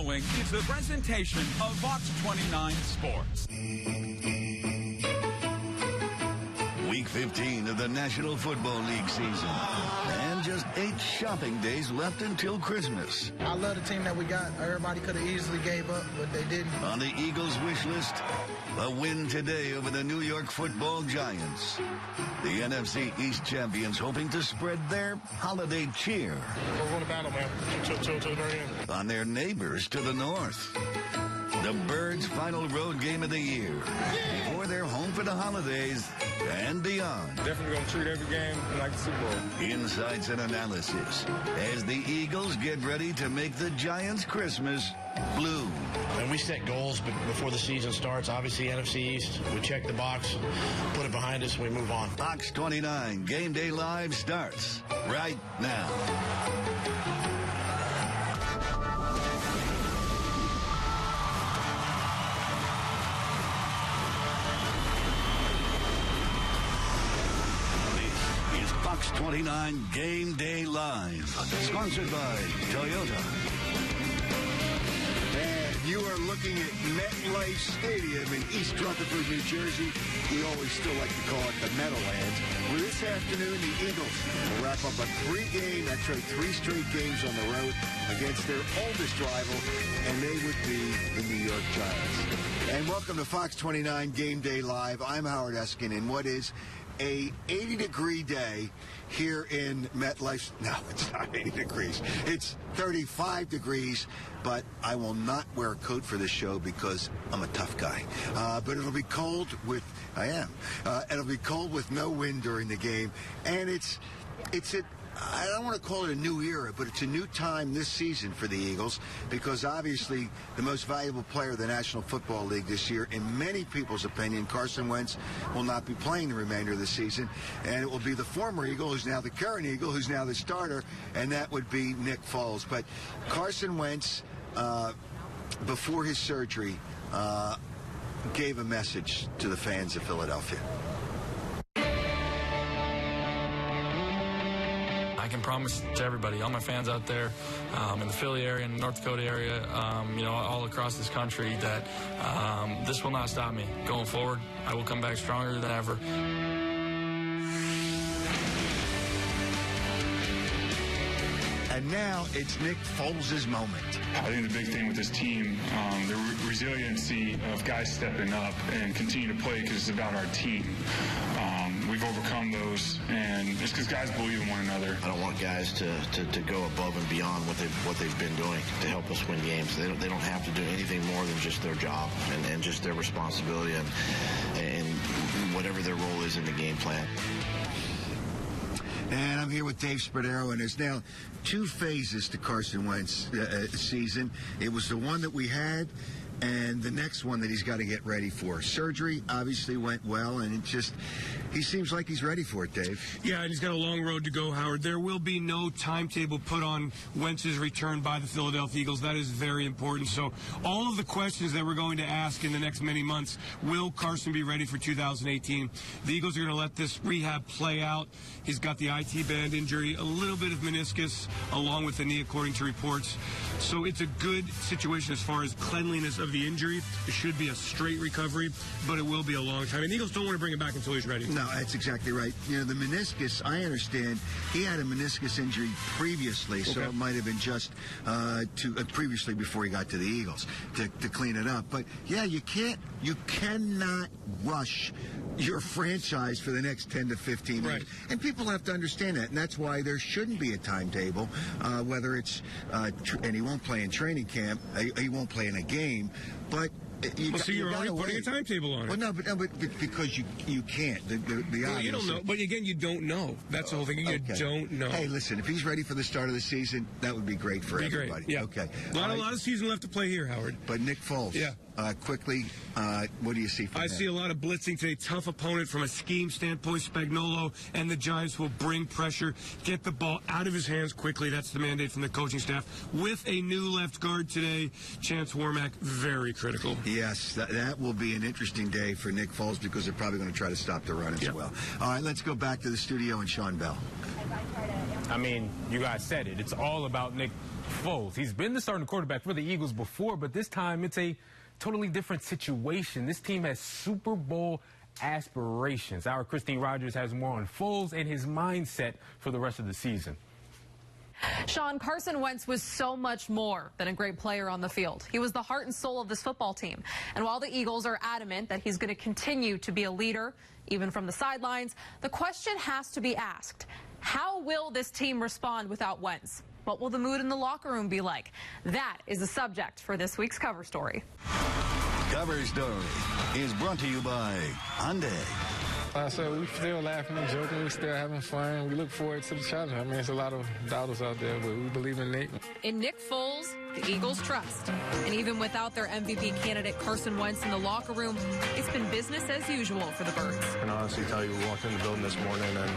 following is the presentation of Fox 29 Sports. Week 15 of the National Football League season. And just 8 shopping days left until Christmas. I love the team that we got. Everybody could have easily gave up, but they didn't. On the Eagles' wish list, a win today over the New York Football Giants. The NFC East champions hoping to spread their holiday cheer We're going to battle, man, till the very end. on their neighbors to the north. The Birds' final road game of the year before they're home for the holidays and beyond. Definitely going to treat every game like the Super Bowl. Insights and analysis as the Eagles get ready to make the Giants' Christmas blue. And we set goals before the season starts. Obviously, NFC East, we check the box, put it behind us, and we move on. Fox 29 Game Day Live starts right now. This is Fox 29 Game Day Live, sponsored by Toyota. You are looking at MetLife Stadium in East Rutherford, New Jersey. We always still like to call it the Meadowlands. Where this afternoon, the Eagles will wrap up a 3 straight games on the road against their oldest rival, and they would be the New York Giants. And welcome to Fox 29 Game Day Live. I'm Howard Eskin, in what is a 80-degree day here in MetLife. No, it's not 80 degrees. It's 35 degrees, but I will not wear a coat for this show because I'm a tough guy. But it'll be cold with, it'll be cold with no wind during the game. And I don't want to call it a new era, but it's a new time this season for the Eagles because obviously the most valuable player of the National Football League this year, in many people's opinion, Carson Wentz, will not be playing the remainder of the season. And it will be the former Eagle, who's now the current Eagle, who's now the starter, and that would be Nick Foles. But Carson Wentz, before his surgery, gave a message to the fans of Philadelphia. I can promise to everybody, all my fans out there in the Philly area and North Dakota area, all across this country, that this will not stop me. Going forward, I will come back stronger than ever. And now it's Nick Foles' moment. I think the big thing with this team, the resiliency of guys stepping up and continue to play because it's about our team. We've overcome those, and it's because guys believe in one another. I don't want guys to go above and beyond what they've been doing to help us win games. They don't have to do anything more than just their job and just their responsibility and whatever their role is in the game plan. And I'm here with Dave Spadaro, and there's now 2 phases to Carson Wentz season. It was the one that we had, and the next one that he's got to get ready for. Surgery obviously went well, and he seems like he's ready for it, Dave. Yeah, and he's got a long road to go, Howard. There will be no timetable put on Wentz's return by the Philadelphia Eagles. That is very important. So all of the questions that we're going to ask in the next many months, will Carson be ready for 2018? The Eagles are going to let this rehab play out. He's got the IT band injury, a little bit of meniscus, along with the knee, according to reports. So it's a good situation as far as cleanliness of the injury. It should be a straight recovery, but it will be a long time. And the Eagles don't want to bring him back until he's ready. No, that's exactly right. The meniscus, I understand, he had a meniscus injury previously, so it might have been just previously before he got to the Eagles to clean it up. But, yeah, you cannot rush your franchise for the next 10 to 15 years. And people have to understand that, and that's why there shouldn't be a timetable, whether it's, and he won't play in training camp, he won't play in a game, but you're already putting a timetable on it. Well, no, but because you can't. You don't know. But again, you don't know. That's the whole thing. You don't know. Hey, listen, if he's ready for the start of the season, that would be great for everybody. Yeah. Okay. A lot of season left to play here, Howard. But Nick Foles. Yeah. Quickly, what do you see from him? I see a lot of blitzing today. Tough opponent from a scheme standpoint. Spagnuolo and the Giants will bring pressure, get the ball out of his hands quickly. That's the mandate from the coaching staff. With a new left guard today, Chance Warmack, very critical. Yes, that will be an interesting day for Nick Foles because they're probably going to try to stop the run as well. All right, let's go back to the studio and Sean Bell. I mean, you guys said it. It's all about Nick Foles. He's been the starting quarterback for the Eagles before, but this time it's a totally different situation. This team has Super Bowl aspirations. Our Christine Rogers has more on Foles and his mindset for the rest of the season. Sean, Carson Wentz was so much more than a great player on the field. He was the heart and soul of this football team. And while the Eagles are adamant that he's going to continue to be a leader, even from the sidelines, the question has to be asked, how will this team respond without Wentz? What will the mood in the locker room be like? That is the subject for this week's Cover Story. Cover Story is brought to you by Hyundai. So we still laughing and joking. We still having fun. We look forward to the challenge. I mean, there's a lot of doubters out there, but we believe in Nick. In Nick Foles, the Eagles trust. And even without their MVP candidate Carson Wentz in the locker room, it's been business as usual for the Birds. I can honestly tell you, we walked in the building this morning, and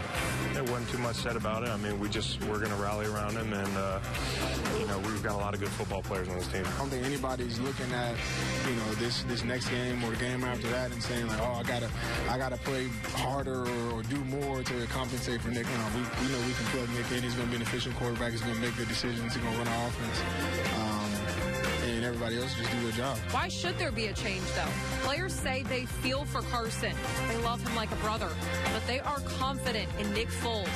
there wasn't too much said about it. I mean, we're going to rally around him, and, you know, we've got a lot of good football players on this team. I don't think anybody's looking at, you know, this next game or the game after that and saying, like, oh, I gotta play harder or do more to compensate for Nick. We know we can plug Nick in. He's going to be an efficient quarterback. He's going to make good decisions. He's going to run our offense. And everybody else just do their job. Why should there be a change, though? Players say they feel for Carson. They love him like a brother. But they are confident in Nick Foles.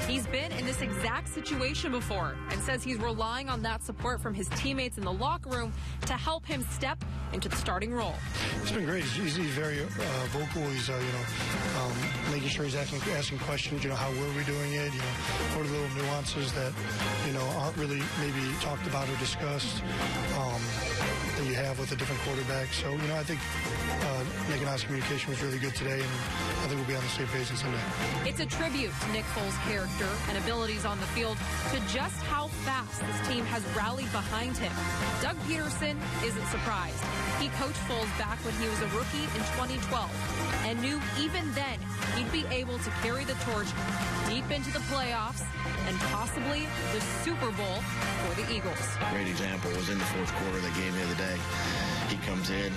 He's been in this exact situation before and says he's relying on that support from his teammates in the locker room to help him step into the starting role. It's been great. He's very vocal. He's, making sure he's asking questions, how were we doing it? What are the little nuances that, aren't really maybe talked about or discussed that you have with a different quarterback. So, I think Nick and I's communication was really good today, and I think we'll be on the same page on Sunday. It's a tribute to Nick Foles' character and abilities on the field to just how fast this team has rallied behind him. Doug Peterson isn't surprised. He coached Foles back when he was a rookie in 2012 and knew even then he'd be able to carry the torch deep into the playoffs and possibly the Super Bowl for the Eagles. Great example was in the fourth quarter of the game the other day. He comes in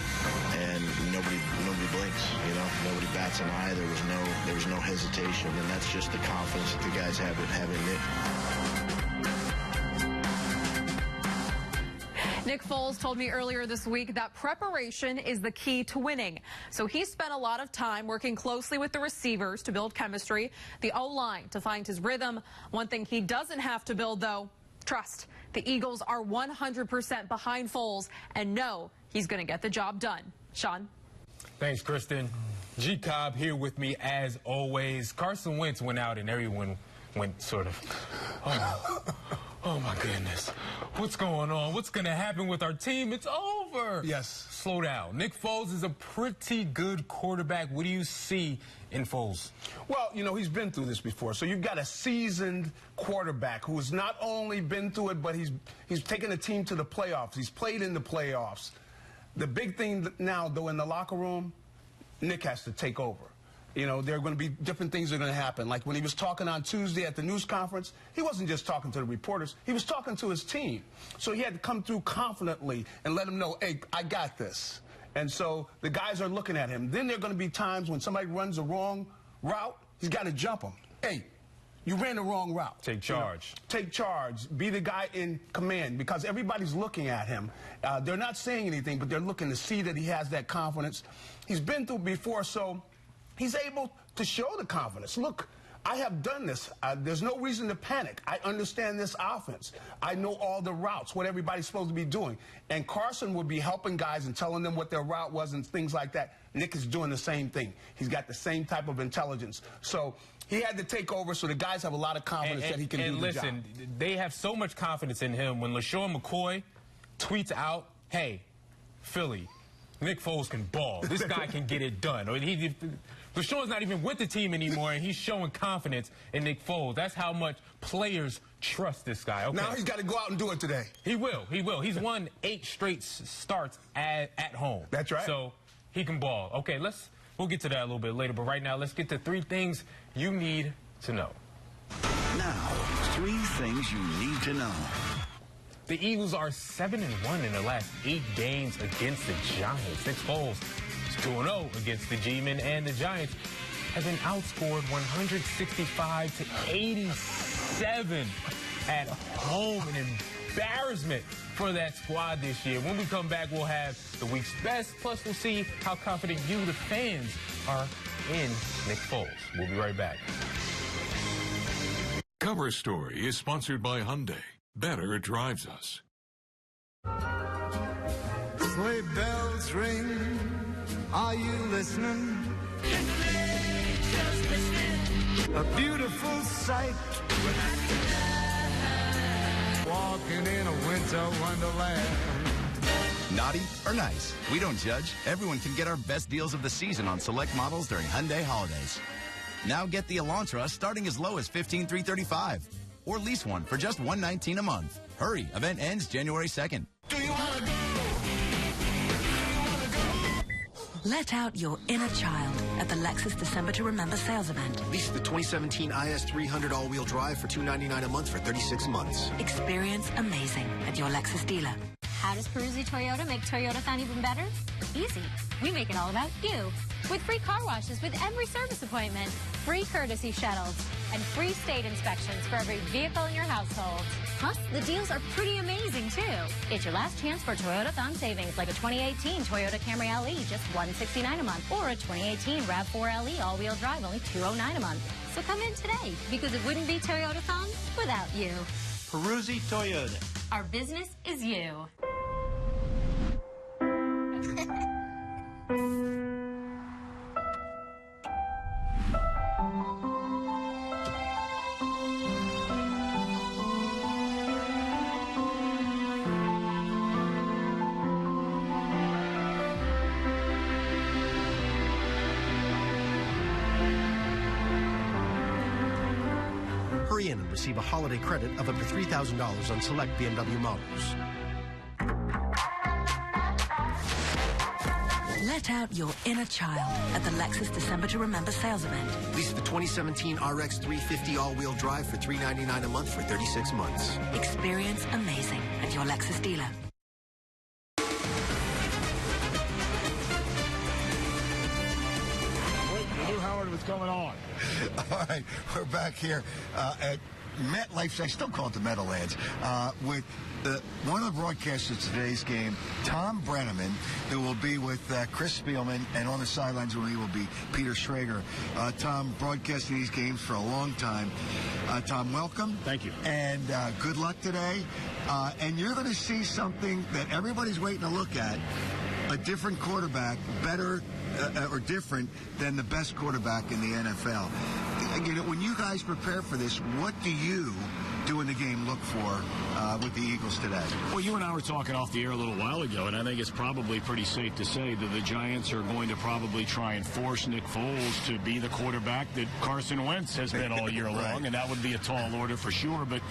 and nobody blinks, nobody bats an eye. There was no hesitation, and that's just the confidence that the guys have in having Nick. Nick Foles told me earlier this week that preparation is the key to winning. So he spent a lot of time working closely with the receivers to build chemistry, the O-line to find his rhythm. One thing he doesn't have to build, though, trust. The Eagles are 100% behind Foles and know he's going to get the job done. Sean? Thanks, Kristen. G. Cobb here with me as always. Carson Wentz went out and everyone went sort of, oh my goodness. What's going on? What's going to happen with our team? It's over. Yes. Slow down. Nick Foles is a pretty good quarterback. What do you see in Foles? Well, he's been through this before. So you've got a seasoned quarterback who has not only been through it, but he's taken a team to the playoffs. He's played in the playoffs. The big thing now, though, in the locker room, Nick has to take over. There are going to be different things that are going to happen. Like when he was talking on Tuesday at the news conference, he wasn't just talking to the reporters. He was talking to his team. So he had to come through confidently and let them know, hey, I got this. And so the guys are looking at him. Then there are going to be times when somebody runs the wrong route, he's got to jump them. Hey, you ran the wrong route. Take charge. Take charge. Be the guy in command, because everybody's looking at him. They're not saying anything, but they're looking to see that he has that confidence. He's been through before, so he's able to show the confidence. Look, I have done this. There's no reason to panic. I understand this offense. I know all the routes, what everybody's supposed to be doing. And Carson would be helping guys and telling them what their route was and things like that. Nick is doing the same thing. He's got the same type of intelligence. So he had to take over, so the guys have a lot of confidence that he can do the job. And listen, they have so much confidence in him when LaShawn McCoy tweets out, hey, Philly, Nick Foles can ball. This guy can get it done. Or LaShawn's not even with the team anymore, and he's showing confidence in Nick Foles. That's how much players trust this guy. Okay. Now he's got to go out and do it today. He will. He will. He's won 8 straight starts at home. That's right. So he can ball. Okay, we'll get to that a little bit later. But right now, let's get to 3 things you need to know. Now, 3 things you need to know. The Eagles are 7-1 in their last 8 games against the Giants. Nick Foles is 2-0 against the G-Men, and the Giants have been outscored 165-86 7 at home. An embarrassment for that squad this year. When we come back, we'll have the week's best. Plus, we'll see how confident you, the fans, are in Nick Foles. We'll be right back. Cover Story is sponsored by Hyundai. Better drives us. Sleigh bells ring. Are you listening? A beautiful sight. Walking in a winter wonderland. Naughty or nice, we don't judge. Everyone can get our best deals of the season on select models during Hyundai holidays. Now get the Elantra starting as low as $15,335, or lease one for just $119 a month. Hurry, event ends January 2nd. Do you want to go? Let out your inner child at the Lexus December to Remember sales event. Lease the 2017 IS 300 all-wheel drive for $299 a month for 36 months. Experience amazing at your Lexus dealer. How does Peruzzi Toyota make Toyotathon even better? Easy. We make it all about you. With free car washes with every service appointment, free courtesy shuttles, and free state inspections for every vehicle in your household. Plus, the deals are pretty amazing, too. It's your last chance for Toyotathon savings, like a 2018 Toyota Camry LE, just $169 a month, or a 2018 RAV4 LE all-wheel drive, only $209 a month. So come in today, because it wouldn't be Toyotathon without you. Peruzzi Toyota. Our business is you. Hurry in and receive a holiday credit of up to $3,000 on select BMW models. Let out your inner child at the Lexus December to Remember sales event. Lease the 2017 RX 350 all-wheel drive for $399 a month for 36 months. Experience amazing at your Lexus dealer. Howard, what's going on? All right, we're back here at MetLife. I still call it the Meadowlands, with one of the broadcasters of today's game, Tom Brenneman, who will be with Chris Spielman, and on the sidelines will be Peter Schrager. Tom, broadcasting these games for a long time. Tom, welcome. Thank you. And good luck today. And you're going to see something that everybody's waiting to look at. A different quarterback, better or different than the best quarterback in the NFL. You know, when you guys prepare for this, what do you do in the game look for with the Eagles today? Well, you and I were talking off the air a little while ago, and I think it's probably pretty safe to say that the Giants are going to probably try and force Nick Foles to be the quarterback that Carson Wentz has been all year long, and that would be a tall order for sure. But,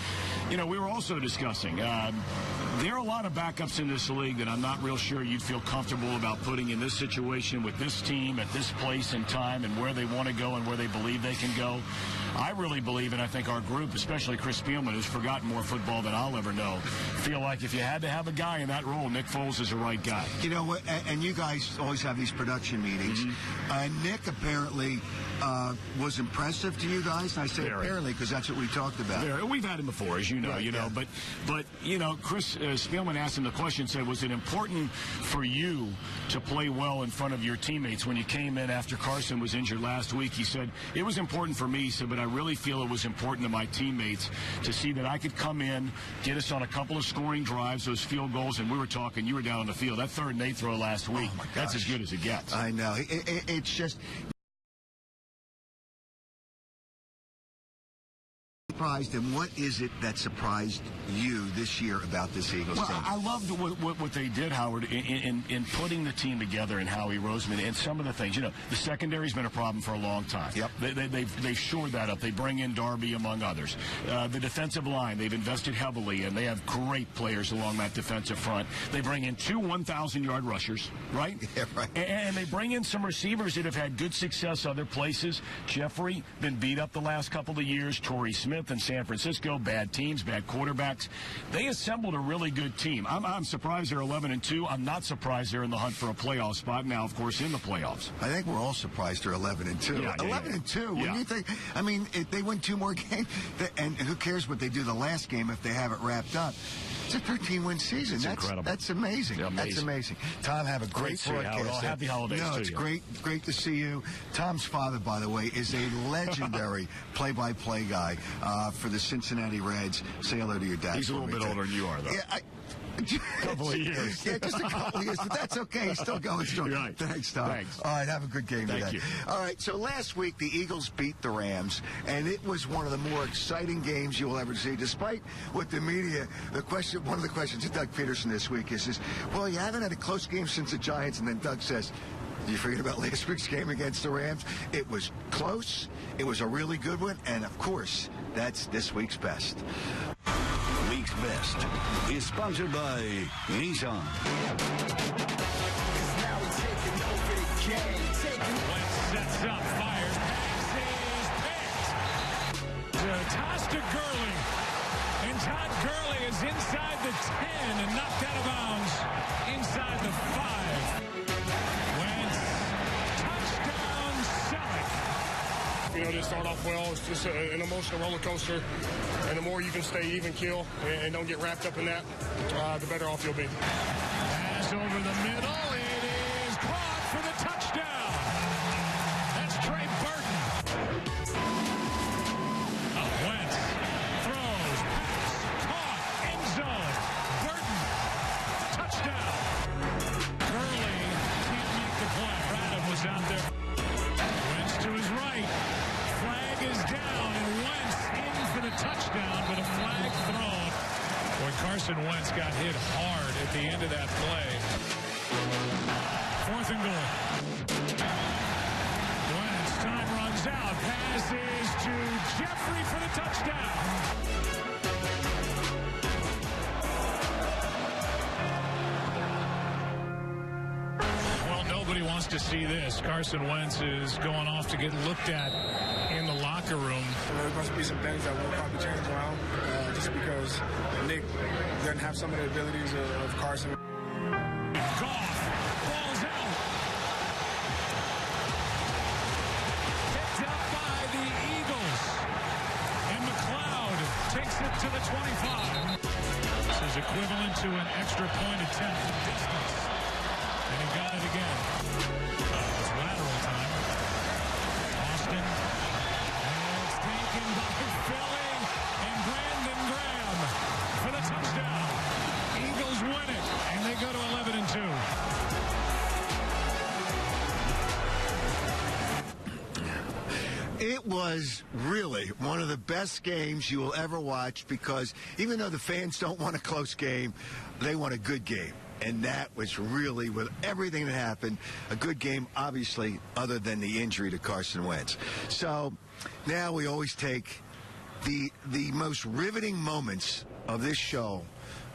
you know, we were also discussing there are a lot of backups in this league that I'm not real sure you'd feel comfortable about putting in this situation with this team at this place and time and where they want to go and where they believe they can go. I really believe, and I think our group, especially Chris Spielman, who's forgotten more football than I'll ever know, feel like if you had to have a guy in that role, Nick Foles is the right guy. You know what? And you guys always have these production meetings. Mm-hmm. Nick apparently was impressive to you guys. And I say apparently because that's what we talked about. We've had him before, as you know. Right, but you know, Chris Spielman asked him the question, said, was it important for you to play well in front of your teammates when you came in after Carson was injured last week? He said, it was important for me, he said, but I really feel it was important to my teammates to see that I could come in, get us on a couple of scoring drives, those field goals, and we were talking, you were down on the field. That 3rd and 8 throw last week, that's as good as it gets. I know. It's just... surprised, and what is it that surprised you this year about this Eagles team? I loved what they did, Howard, in putting the team together, and Howie Roseman, and some of the things. You know, the secondary's been a problem for a long time. Yep. They've shored that up. They bring in Darby, among others. The defensive line, they've invested heavily, and they have great players along that defensive front. They bring in 2 1,000-yard rushers, right? Yeah, right. And they bring in some receivers that have had good success other places. Jeffrey, been beat up the last couple of years. Torrey Smith in San Francisco, bad teams, bad quarterbacks. They assembled a really good team. I'm surprised they're 11-2. I'm not surprised they're in the hunt for a playoff spot now, of course, in the playoffs. I think we're all surprised they're 11-2. Yeah, 11-2. When you think, I mean, if they win 2 more games, and who cares what they do the last game if they have it wrapped up? It's a 13-win season. That's incredible. That's amazing. That's amazing. Tom, have a great broadcast. Happy holidays to you. It's great to see you. Tom's father, by the way, is a legendary play-by-play guy for the Cincinnati Reds. Say hello to your dad. He's a little bit older than you are, though. Yeah, a couple of years. Yeah, just a couple of years, but that's okay. He's still going strong. Right. Thanks, Tom. Thanks. All right, have a good game Thank today. you. All right, so last week the Eagles beat the Rams, and it was one of the more exciting games you will ever see. Despite what the media, one of the questions to Doug Peterson this week is, well, you haven't had a close game since the Giants, and then Doug says, you forget about last week's game against the Rams? It was close. It was a really good one, and of course, that's this week's best. Week's Best is sponsored by Nissan. Wentz sets up, fires, pass is picked. To toss to Gurley. And Todd Gurley is inside the 10 and knocked out of bounds inside the 5. Wentz, touchdown, Selleck. You know, to start off well, it's just an emotional roller coaster. And the more you can stay even keel and don't get wrapped up in that, the better off you'll be. Pass over the middle. It is caught for the touchdown. That's Trey Burton. Wentz throws, pass, caught, end zone. Burton, touchdown. Gurley can't make the play. Bradham was out there. Wentz to his right. Flag is down, and Wentz in for the touchdown, but a flag thrown. Boy, Carson Wentz got hit hard at the end of that play. 4th and goal. Wentz, time runs out. Pass is to Jeffrey for the touchdown. Well, nobody wants to see this. Carson Wentz is going off to get looked at in the locker room. There must be some things that will probably change around just because Nick doesn't have some of the abilities of Carson. Goff, ball's out. Picked up by the Eagles. And McLeod takes it to the 25. This is equivalent to an extra point attempt from distance. And he got it again. It's lateral time. Austin. And it's taken by Philly and Brandon Graham for the touchdown. Eagles win it, and they go to 11-2. It was really one of the best games you will ever watch because even though the fans don't want a close game, they want a good game. And that was really, with everything that happened, a good game, obviously, other than the injury to Carson Wentz. So now we always take the most riveting moments of this show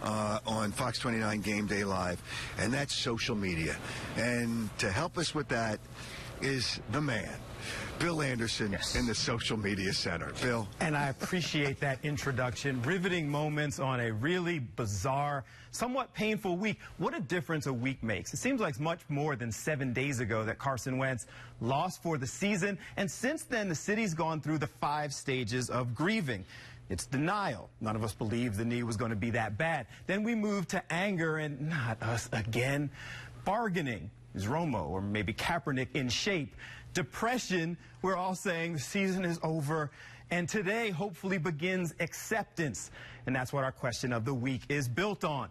on Fox 29 Game Day Live, and that's social media. And to help us with that is the man, Bill Anderson, in the Social Media Center. Bill? And I appreciate that introduction. Riveting moments on a really bizarre, somewhat painful week. What a difference a week makes. It seems like much more than 7 days ago that Carson Wentz lost for the season. And since then, the city's gone through the 5 stages of grieving. It's denial. None of us believed the knee was going to be that bad. Then we moved to anger and not us again. Bargaining. Is Romo or maybe Kaepernick in shape? Depression, we're all saying the season is over. And today hopefully begins acceptance. And that's what our question of the week is built on.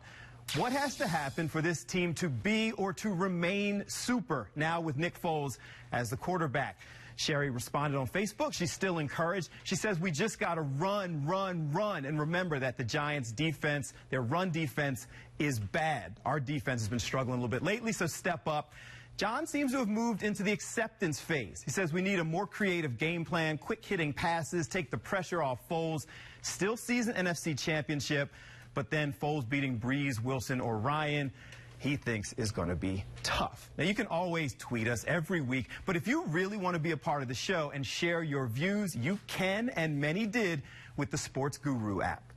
What has to happen for this team to be or to remain super now with Nick Foles as the quarterback? Sherry responded on Facebook. She's still encouraged. She says we just got to run, run, run. And remember that the Giants' defense, their run defense, is bad. Our defense has been struggling a little bit lately, so step up. John seems to have moved into the acceptance phase. He says we need a more creative game plan, quick-hitting passes, take the pressure off Foles. Still sees an NFC championship, but then Foles beating Breeze, Wilson, or Ryan, he thinks is going to be tough. Now, you can always tweet us every week, but if you really want to be a part of the show and share your views, you can, and many did, with the Sports Guru app.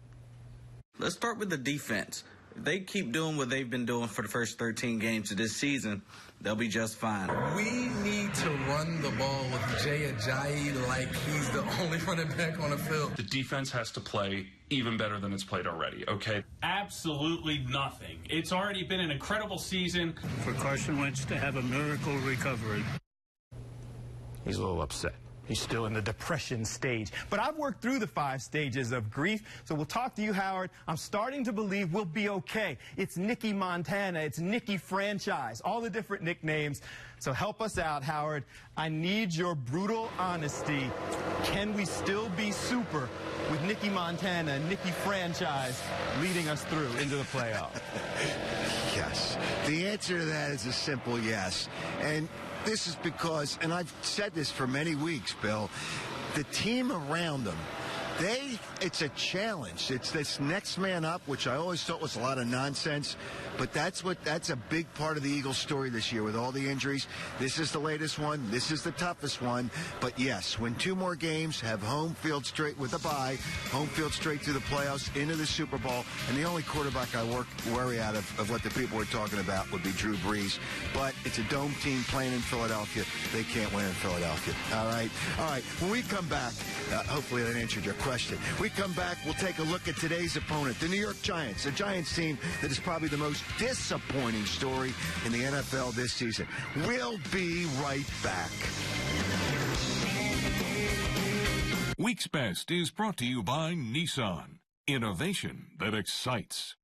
Let's start with the defense. If they keep doing what they've been doing for the first 13 games of this season, they'll be just fine. We need to run the ball with Jay Ajayi like he's the only running back on the field. The defense has to play even better than it's played already, okay? Absolutely nothing. It's already been an incredible season. For Carson Wentz to have a miracle recovery. He's a little upset. He's still in the depression stage. But I've worked through the 5 stages of grief, so we'll talk to you, Howard. I'm starting to believe we'll be okay. It's Nicky Montana. It's Nicky Franchise. All the different nicknames. So help us out, Howard. I need your brutal honesty. Can we still be super with Nicky Montana and Nicky Franchise leading us through into the playoffs? Yes. The answer to that is a simple yes. And this is because, and I've said this for many weeks, Bill, the team around them, it's a challenge. It's this next man up, which I always thought was a lot of nonsense, but that's a big part of the Eagles story this year with all the injuries. This is the latest one. This is the toughest one. But yes, win 2 more games, have home field straight with a bye, home field straight through the playoffs, into the Super Bowl, and the only quarterback I worry out of what the people were talking about would be Drew Brees. But it's a dome team playing in Philadelphia. They can't win in Philadelphia. All right. When we come back, hopefully that answered your question. We come back, we'll take a look at today's opponent, the New York Giants, a Giants team that is probably the most disappointing story in the NFL this season. We'll be right back. Week's Best is brought to you by Nissan. Innovation that excites.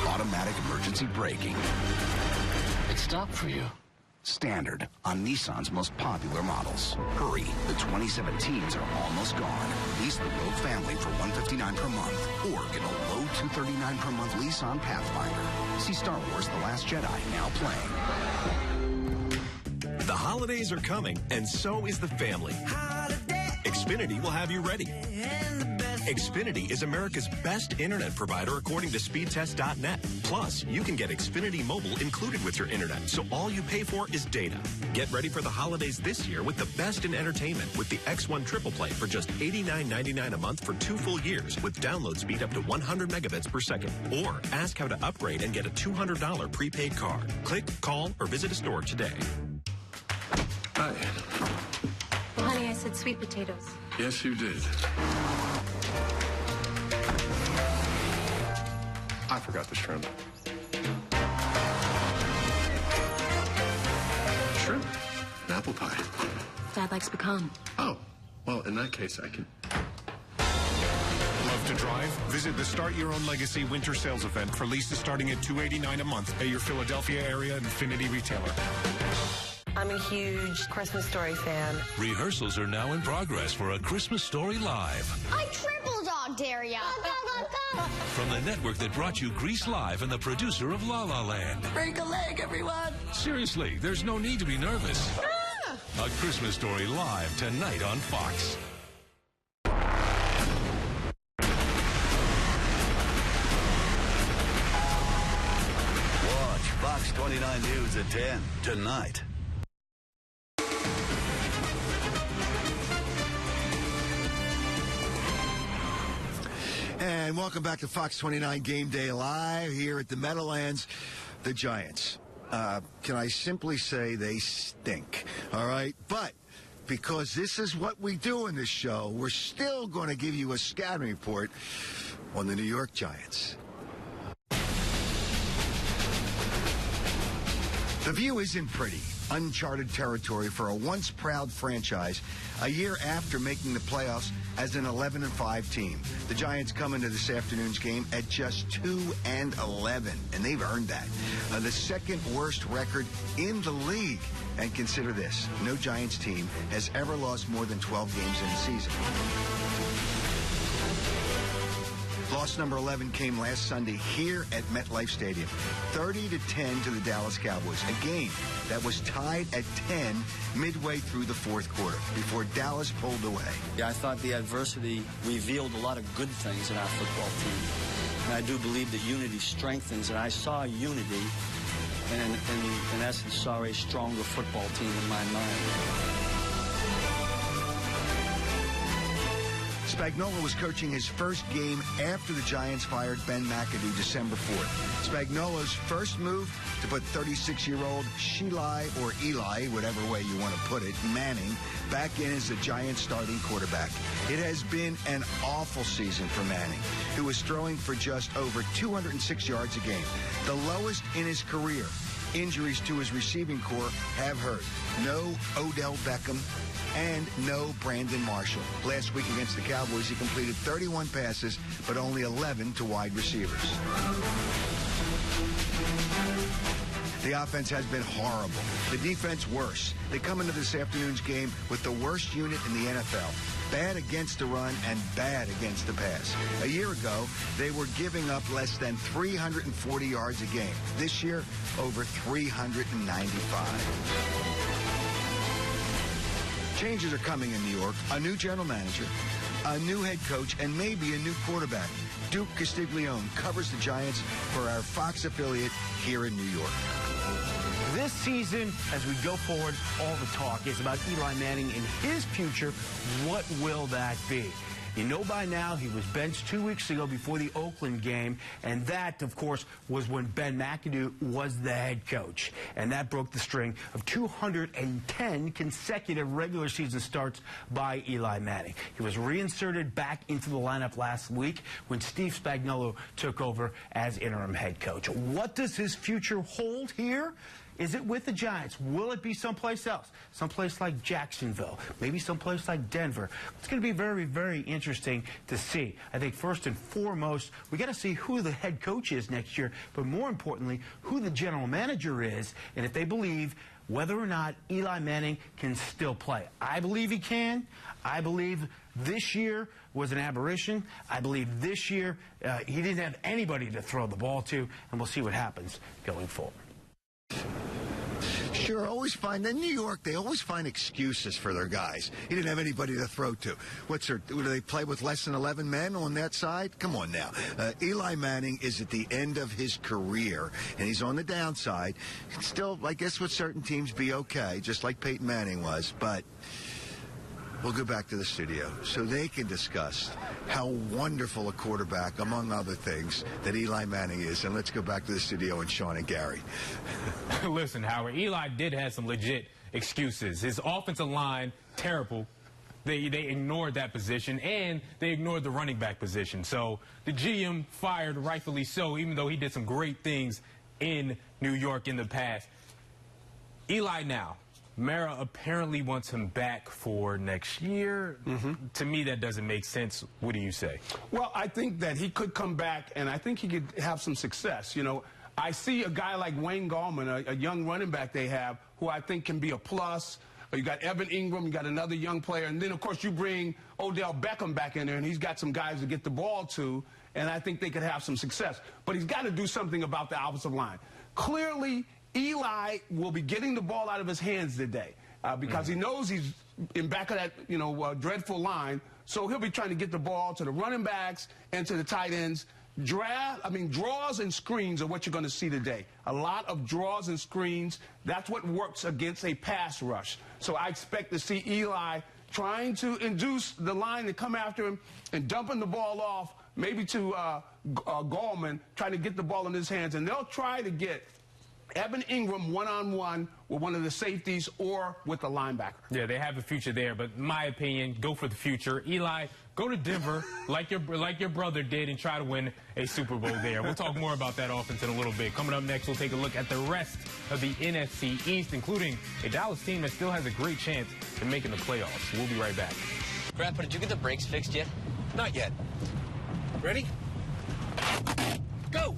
Automatic emergency braking. It stopped for you. Standard on Nissan's most popular models. Hurry, the 2017s are almost gone. Lease the Rogue family for $159 per month, or get a low $239 per month lease on Pathfinder. See Star Wars: The Last Jedi now playing. The holidays are coming, and so is the family. Xfinity will have you ready. Xfinity is America's best internet provider according to speedtest.net. Plus, you can get Xfinity Mobile included with your internet, so all you pay for is data. Get ready for the holidays this year with the best in entertainment with the X1 Triple Play for just $89.99 a month for 2 full years with download speed up to 100 megabits per second. Or ask how to upgrade and get a $200 prepaid card. Click, call, or visit a store today. Hi. Well, honey, I said sweet potatoes. Yes, you did. I forgot the shrimp. Shrimp? An apple pie. Dad likes pecan. Oh, well, in that case, I can... Love to drive? Visit the Start Your Own Legacy winter sales event for leases starting at $289 a month at your Philadelphia area Infinity retailer. I'm a huge Christmas Story fan. Rehearsals are now in progress for A Christmas Story Live. I triple dog dare ya. From the network that brought you Grease Live and the producer of La La Land. Break a leg, everyone. Seriously, there's no need to be nervous. A Christmas Story Live tonight on Fox. Watch Fox 29 News at 10 tonight. And welcome back to Fox 29 Game Day Live here at the Meadowlands. The Giants. Can I simply say they stink? All right? But because this is what we do in this show, we're still going to give you a scouting report on the New York Giants. The view isn't pretty. Uncharted territory for a once proud franchise a year after making the playoffs as an 11-5 team. The Giants come into this afternoon's game at just 2-11, and they've earned that. The second worst record in the league. And consider this, no Giants team has ever lost more than 12 games in a season. Loss number 11 came last Sunday here at MetLife Stadium, 30-10 to the Dallas Cowboys, a game that was tied at 10 midway through the fourth quarter before Dallas pulled away. Yeah, I thought the adversity revealed a lot of good things in our football team. And I do believe that unity strengthens, and I saw unity, and in essence saw a stronger football team in my mind. Spagnuolo was coaching his first game after the Giants fired Ben McAdoo December 4th. Spagnuolo's first move to put 36-year-old Sheila, or Eli, whatever way you want to put it, Manning, back in as the Giants starting quarterback. It has been an awful season for Manning, who was throwing for just over 206 yards a game, the lowest in his career. Injuries to his receiving corps have hurt. No Odell Beckham and no Brandon Marshall. Last week against the Cowboys, he completed 31 passes, but only 11 to wide receivers. The offense has been horrible. The defense worse. They come into this afternoon's game with the worst unit in the NFL. Bad against the run and bad against the pass. A year ago, they were giving up less than 340 yards a game. This year, over 395. Changes are coming in New York. A new general manager, a new head coach, and maybe a new quarterback. Duke Castiglione covers the Giants for our Fox affiliate here in New York. This season, as we go forward, all the talk is about Eli Manning and his future. What will that be? You know by now he was benched 2 weeks ago before the Oakland game, and that, of course, was when Ben McAdoo was the head coach. And that broke the string of 210 consecutive regular season starts by Eli Manning. He was reinserted back into the lineup last week when Steve Spagnuolo took over as interim head coach. What does his future hold here? Is it with the Giants? Will it be someplace else? Someplace like Jacksonville, maybe someplace like Denver. It's going to be very, very interesting to see. I think first and foremost, we got to see who the head coach is next year, but more importantly, who the general manager is, and if they believe whether or not Eli Manning can still play. I believe he can. I believe this year was an aberration. I believe this year he didn't have anybody to throw the ball to, and we'll see what happens going forward. Sure, in New York, they always find excuses for their guys. He didn't have anybody to throw to. Do they play with less than 11 men on that side? Come on now. Eli Manning is at the end of his career, and he's on the downside. Still, I guess with certain teams, be okay, just like Peyton Manning was, but we'll go back to the studio so they can discuss how wonderful a quarterback, among other things, that Eli Manning is. And let's go back to the studio and Sean and Gary. Listen, Howard, Eli did have some legit excuses. His offensive line, terrible. They ignored that position, and they ignored the running back position. So the GM fired, rightfully so, even though he did some great things in New York in the past. Eli now. Mara apparently wants him back for next year. To me, that doesn't make sense. What do you say? Well, I think that he could come back, and I think he could have some success. You know, I see a guy like Wayne Gallman, a young running back they have, who I think can be a plus. You got Evan Ingram, you got another young player, and then, of course, you bring Odell Beckham back in there, and he's got some guys to get the ball to, and I think they could have some success. But he's got to do something about the offensive line. Clearly, Eli will be getting the ball out of his hands today because he knows he's in back of that, dreadful line. So he'll be trying to get the ball to the running backs and to the tight ends. Draws and screens are what you're going to see today. A lot of draws and screens. That's what works against a pass rush. So I expect to see Eli trying to induce the line to come after him and dumping the ball off, maybe to Gallman, trying to get the ball in his hands. And they'll try to get Evan Ingram one-on-one with one of the safeties or with the linebacker. Yeah, they have a future there, but in my opinion, go for the future. Eli, go to Denver like your brother did and try to win a Super Bowl there. We'll talk more about that offense in a little bit. Coming up next, we'll take a look at the rest of the NFC East, including a Dallas team that still has a great chance in making the playoffs. We'll be right back. Grandpa, did you get the brakes fixed yet? Not yet. Ready? Go!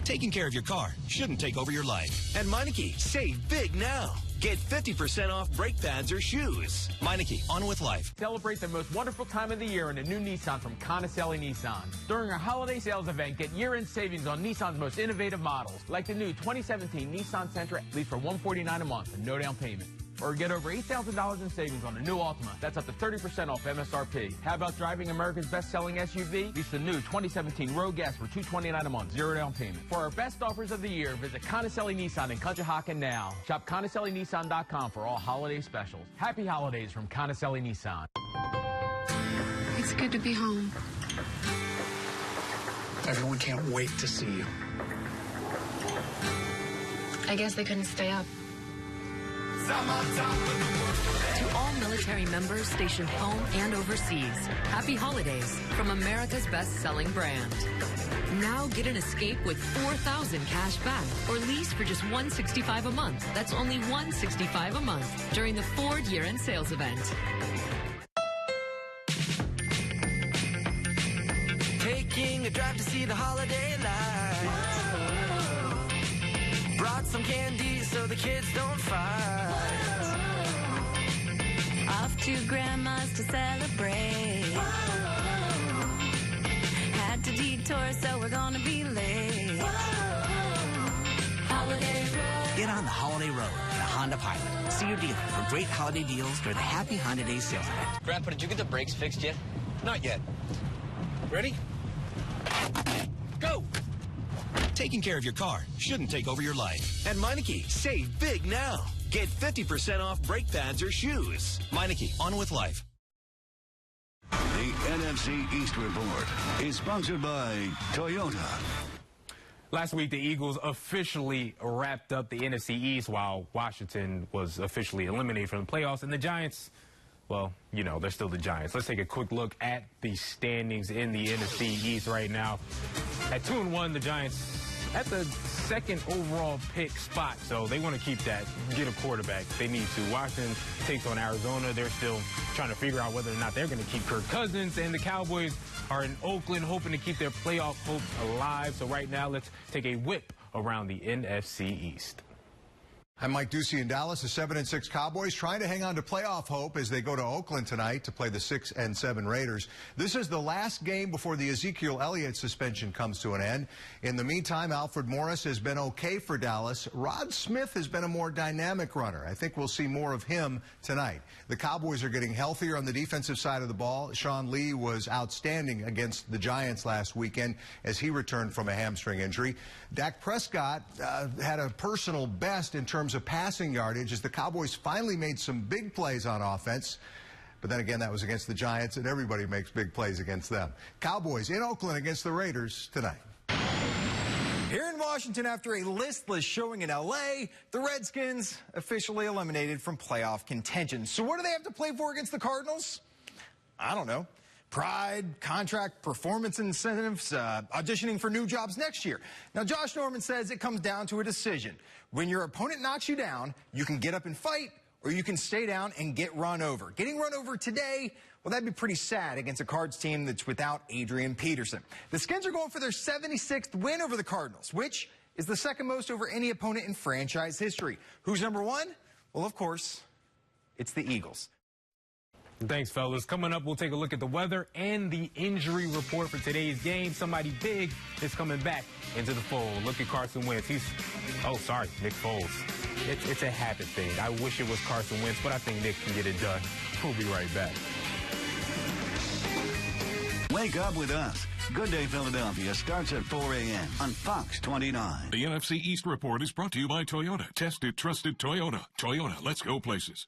Taking care of your car shouldn't take over your life. And Meineke, save big now. Get 50% off brake pads or shoes. Meineke, on with life. Celebrate the most wonderful time of the year in a new Nissan from Conicelli Nissan. During our holiday sales event, get year-end savings on Nissan's most innovative models, like the new 2017 Nissan Sentra, lease for $149 a month and no down payment. Or get over $8,000 in savings on the new Altima. That's up to 30% off MSRP. How about driving America's best-selling SUV? Lease the new 2017 Rogue S for $229 a month, 0 down payment. For our best offers of the year, visit Conacelli Nissan in Conshohocken now. Shop ConacelliNissan.com for all holiday specials. Happy holidays from Conacelli Nissan. It's good to be home. Everyone can't wait to see you. I guess they couldn't stay up. To all military members stationed home and overseas, happy holidays from America's best-selling brand. Now get an Escape with $4,000 cash back or lease for just $165 a month. That's only $165 a month during the Ford year-end sales event. Taking a drive to see the holiday lights. Brought some candy so the kids don't fight. Off to Grandma's to celebrate. Had to detour, so we're gonna be late. Holiday Road. Get on the Holiday Road in a Honda Pilot. See your dealer for great holiday deals during the Happy Honda Days sales event. Grandpa, did you get the brakes fixed yet? Not yet. Ready? Go! Taking care of your car shouldn't take over your life. At Meineke, save big now. Get 50% off brake pads or shoes. Meineke, on with life. The NFC East Report is sponsored by Toyota. Last week, the Eagles officially wrapped up the NFC East while Washington was officially eliminated from the playoffs. And the Giants, well, you know, they're still the Giants. Let's take a quick look at the standings in the NFC East right now. At 2-1, the Giants at the second overall pick spot, so they want to keep that, get a quarterback. They need to. Washington takes on Arizona. They're still trying to figure out whether or not they're going to keep Kirk Cousins, and the Cowboys are in Oakland hoping to keep their playoff hopes alive. So right now, let's take a whip around the NFC East. I'm Mike Ducey in Dallas. The 7-6 Cowboys trying to hang on to playoff hope as they go to Oakland tonight to play the 6-7 Raiders. This is the last game before the Ezekiel Elliott suspension comes to an end. In the meantime, Alfred Morris has been okay for Dallas. Rod Smith has been a more dynamic runner. I think we'll see more of him tonight. The Cowboys are getting healthier on the defensive side of the ball. Sean Lee was outstanding against the Giants last weekend as he returned from a hamstring injury. Dak Prescott had a personal best in terms of passing yardage as the Cowboys finally made some big plays on offense. But then again, that was against the Giants, and everybody makes big plays against them. Cowboys in Oakland against the Raiders tonight. Here in Washington, after a listless showing in L.A., the Redskins officially eliminated from playoff contention. So what do they have to play for against the Cardinals? I don't know. Pride, contract, performance incentives, auditioning for new jobs next year. Now, Josh Norman says it comes down to a decision. When your opponent knocks you down, you can get up and fight, or you can stay down and get run over. Getting run over today, well, that'd be pretty sad against a Cards team that's without Adrian Peterson. The Skins are going for their 76th win over the Cardinals, which is the second most over any opponent in franchise history. Who's number one? Well, of course, it's the Eagles. Thanks, fellas. Coming up, we'll take a look at the weather and the injury report for today's game. Somebody big is coming back into the fold. Look at Carson Wentz. Nick Foles. It's a habit thing. I wish it was Carson Wentz, but I think Nick can get it done. We'll be right back. Wake up with us. Good Day Philadelphia starts at 4 a.m. on Fox 29. The NFC East Report is brought to you by Toyota. Tested, trusted Toyota. Toyota, let's go places.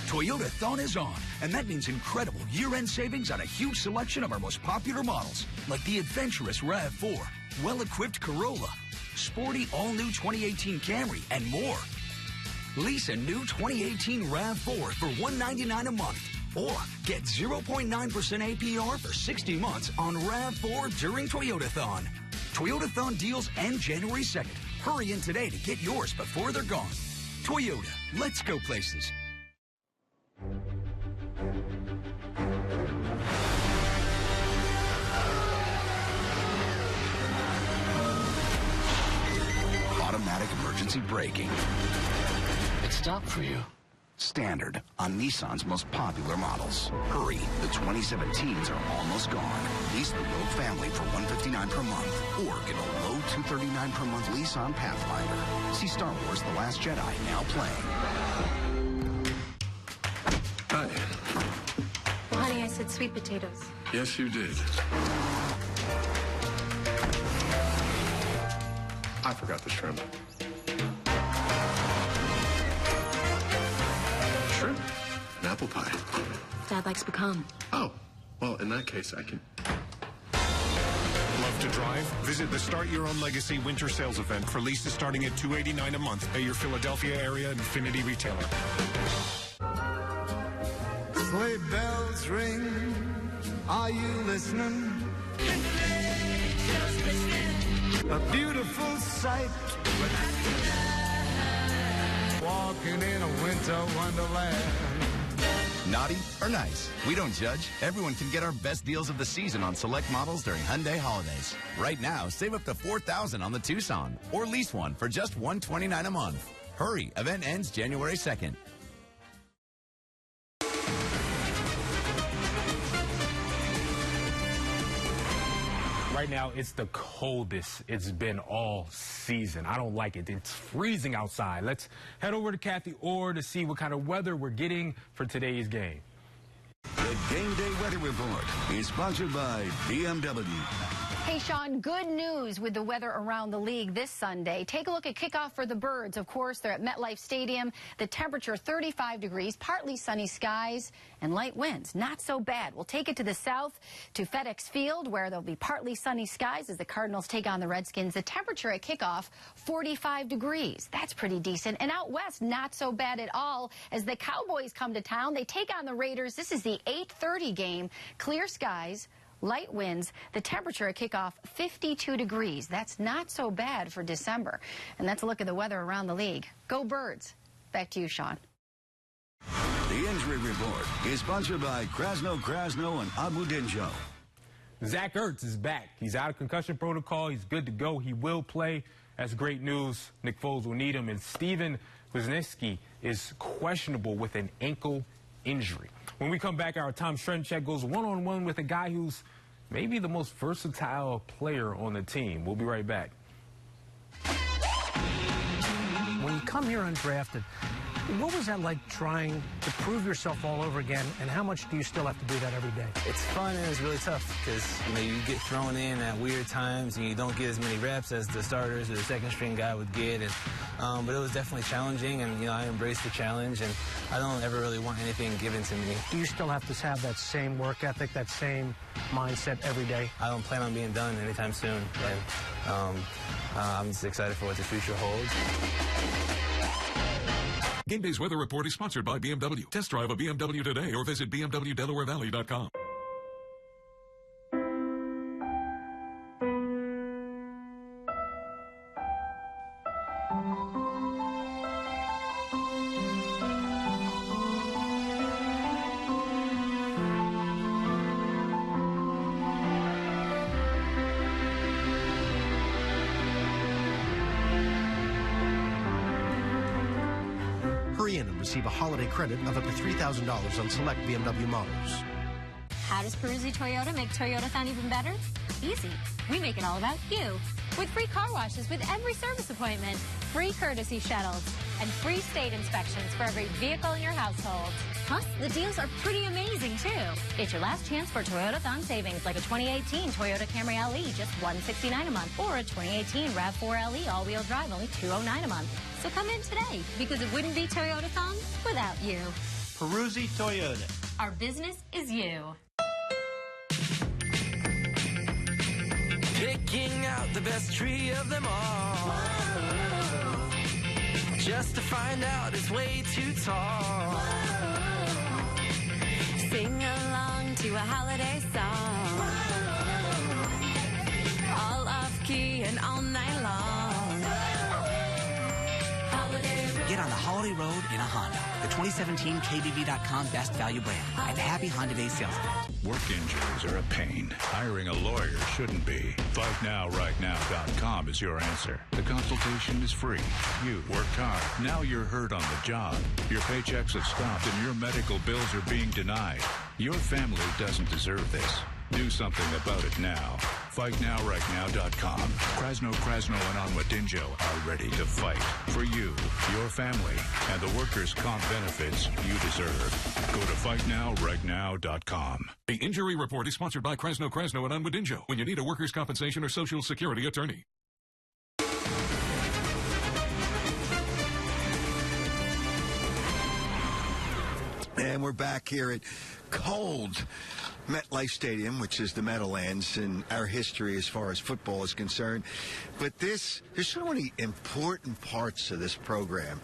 Toyotathon is on, and that means incredible year-end savings on a huge selection of our most popular models, like the adventurous RAV4, well-equipped Corolla, sporty all-new 2018 Camry, and more. Lease a new 2018 RAV4 for $199 a month, or get 0.9% APR for 60 months on RAV4 during Toyotathon. Toyotathon deals end January 2nd. Hurry in today to get yours before they're gone. Toyota, let's go places. Automatic emergency braking. It stopped for you. Standard on Nissan's most popular models. Hurry, the 2017s are almost gone. Lease the Rogue family for $159 per month, or get a low $239 per month lease on Pathfinder. See Star Wars: The Last Jedi now playing. Hi. Well, honey, I said sweet potatoes. Yes, you did. I forgot the shrimp. Shrimp? An apple pie. Dad likes pecan. Oh, well, in that case, I can... Love to drive? Visit the Start Your Own Legacy winter sales event for leases starting at $289 a month at your Philadelphia area Infinity retailer. Sleigh bells ring. Are you listening? A beautiful sight. Walking in a winter wonderland. Naughty or nice, we don't judge. Everyone can get our best deals of the season on select models during Hyundai holidays. Right now, save up to $4,000 on the Tucson or lease one for just $129 a month. Hurry, event ends January 2nd. Right now, it's the coldest it's been all season. I don't like it. It's freezing outside. Let's head over to Kathy Orr to see what kind of weather we're getting for today's game. The Game Day Weather Report is sponsored by BMW. Hey, Sean, good news with the weather around the league this Sunday. Take a look at kickoff for the Birds. Of course, they're at MetLife Stadium. The temperature 35 degrees, partly sunny skies, and light winds. Not so bad. We'll take it to the south to FedEx Field, where there'll be partly sunny skies as the Cardinals take on the Redskins. The temperature at kickoff, 45 degrees. That's pretty decent. And out west, not so bad at all as the Cowboys come to town. They take on the Raiders. This is the 8:30 game. Clear skies. Light winds, the temperature at kickoff 52 degrees. That's not so bad for December. And that's a look at the weather around the league. Go Birds. Back to you, Sean. The Injury Report is sponsored by Krasno and Abu Dinjo. Zach Ertz is back. He's out of concussion protocol. He's good to go. He will play. That's great news. Nick Foles will need him. And Steven Wisniewski is questionable with an ankle injury. When we come back, our Tom Shrenchek goes one-on-one with a guy who's maybe the most versatile player on the team. We'll be right back. When you come here undrafted, what was that like trying to prove yourself all over again, and how much do you still have to do that every day? It's fun and it's really tough because, you get thrown in at weird times and you don't get as many reps as the starters or the second string guy would get. And, but it was definitely challenging, and, I embraced the challenge, and I don't ever really want anything given to me. Do you still have to have that same work ethic, that same mindset every day? I don't plan on being done anytime soon, and I'm just excited for what the future holds. Game Day's weather report is sponsored by BMW. Test drive a BMW today or visit BMWDelawareValley.com. Hurry in and receive a holiday credit of up to $3,000 on select BMW models. How does Peruzzi Toyota make Toyotathon even better? Easy. We make it all about you. With free car washes with every service appointment, free courtesy shuttles, and free state inspections for every vehicle in your household. Plus, the deals are pretty amazing, too. It's your last chance for Toyotathon savings, like a 2018 Toyota Camry LE, just $169 a month, or a 2018 RAV4 LE all-wheel drive, only $209 a month. So come in today, because it wouldn't be Toyotathon without you. Peruzzi Toyota. Our business is you. Picking out the best tree of them all. Just to find out it's way too tall. Sing along to a holiday song. All off key and all night long. Get on the holiday road in a Honda. The 2017 KBB.com Best Value brand at the Happy Honda Day sales event. Work injuries are a pain. Hiring a lawyer shouldn't be. FightNowRightNow.com is your answer. The consultation is free. You worked hard. Now you're hurt on the job. Your paychecks have stopped and your medical bills are being denied. Your family doesn't deserve this. Do something about it now. FightNowRightNow.com. Krasno and Onwardinjo are ready to fight for you, your family, and the workers' comp benefits you deserve. Go to FightNowRightNow.com. The Injury Report is sponsored by Krasno and Onwardinjo. When you need a workers' compensation or Social Security attorney. And we're back here at cold MetLife Stadium, which is the Meadowlands in our history as far as football is concerned. But there's so many important parts to this program.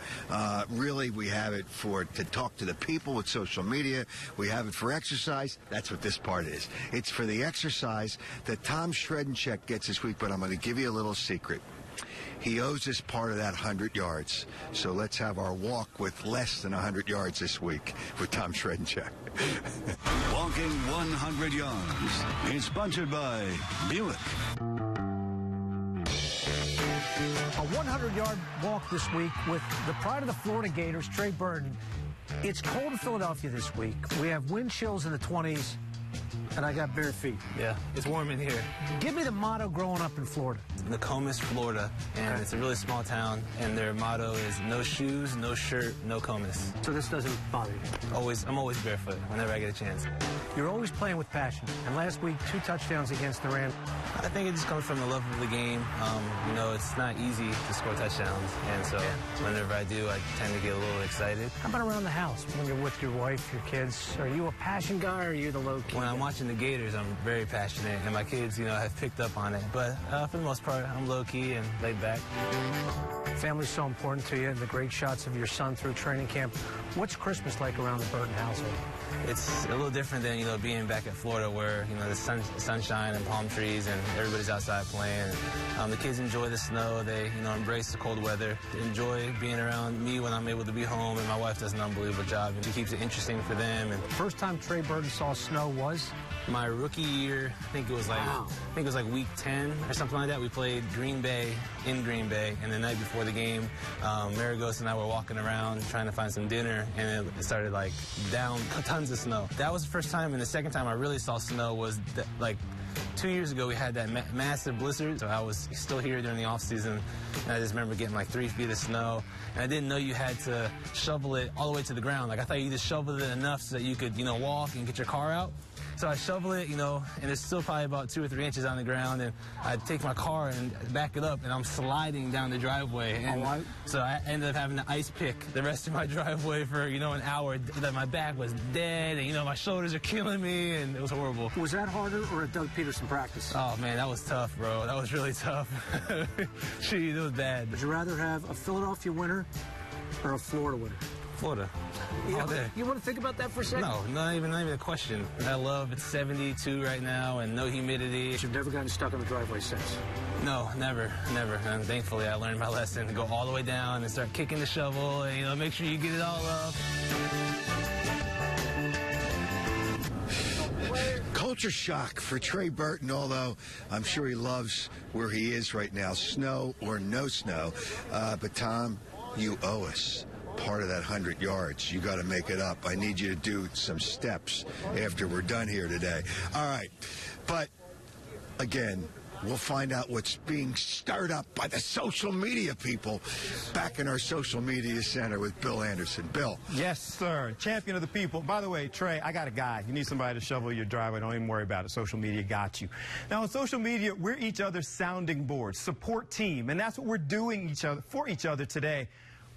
Really, we have it to talk to the people with social media. We have it for exercise. That's what this part is. It's for the exercise that Tom Shredencheck gets this week, but I'm going to give you a little secret. He owes us part of that 100 yards. So let's have our walk with less than 100 yards this week with Tom Shredencheck. Walking 100 yards is sponsored by Buick. A 100-yard walk this week with the pride of the Florida Gators, Trey Burton. It's cold in Philadelphia this week. We have wind chills in the 20s, and I got bare feet. Yeah, it's warm in here. Give me the motto growing up in Florida. Nokomis, Florida, and it's a really small town, and their motto is no shoes, no shirt, no comis. So this doesn't bother you? I'm always barefoot whenever I get a chance. You're always playing with passion, and last week, 2 touchdowns against the Rams. I think it just comes from the love of the game. You know, it's not easy to score touchdowns, and so whenever I do, I tend to get a little excited. How about around the house when you're with your wife, your kids? Are you a passion guy, or are you the low key? When I'm watching the Gators, I'm very passionate, and my kids, you know, have picked up on it. But for the most part, I'm low-key and laid back. Family's so important to you, and the great shots of your son through training camp. What's Christmas like around the Burton household? It's a little different than, you know, being back at Florida where, you know, the sunshine and palm trees and everybody's outside playing. The kids enjoy the snow. They, you know, embrace the cold weather. They enjoy being around me when I'm able to be home, and my wife does an unbelievable job. And she keeps it interesting for them. And first time Trey Burton saw snow was? My rookie year. I think it was like week 10 or something like that. We played Green Bay in Green Bay, and the night before the game, Maragos and I were walking around trying to find some dinner, and it started like down tons of snow. That was the first time, and the second time I really saw snow was like 2 years ago. We had that massive blizzard, so I was still here during the off season, and I just remember getting like 3 feet of snow, and I didn't know you had to shovel it all the way to the ground. Like I thought you just shoveled it enough so that you could, you know, walk and get your car out. So I shovel it, you know, and it's still probably about 2 or 3 inches on the ground, and I take my car and back it up, and I'm sliding down the driveway. And so I ended up having to ice pick the rest of my driveway for, you know, an hour. My back was dead, and, you know, my shoulders are killing me, and it was horrible. Was that harder or a Doug Peterson practice? Oh, man, that was tough, bro. That was really tough. Jeez, it was bad. Would you rather have a Philadelphia winner or a Florida winner? Florida. All day. You want to think about that for a second? No, not even a question. I love it's 72 right now and no humidity. You've never gotten stuck on the driveway since? No, never. And thankfully, I learned my lesson to go all the way down and start kicking the shovel and, you know, make sure you get it all up. Culture shock for Trey Burton, although I'm sure he loves where he is right now, snow or no snow. But, Tom, you owe us part of that 100 yards. You got to make it up. I need you to do some steps after we're done here today. All right. But, again, we'll find out what's being stirred up by the social media people back in our social media center with Bill Anderson. Bill. Yes, sir. Champion of the people. By the way, Trey, I got a guide. You need somebody to shovel your driveway. Don't even worry about it. Social media got you. Now, on social media, we're each other's sounding board, support team, and that's what we're doing for each other today.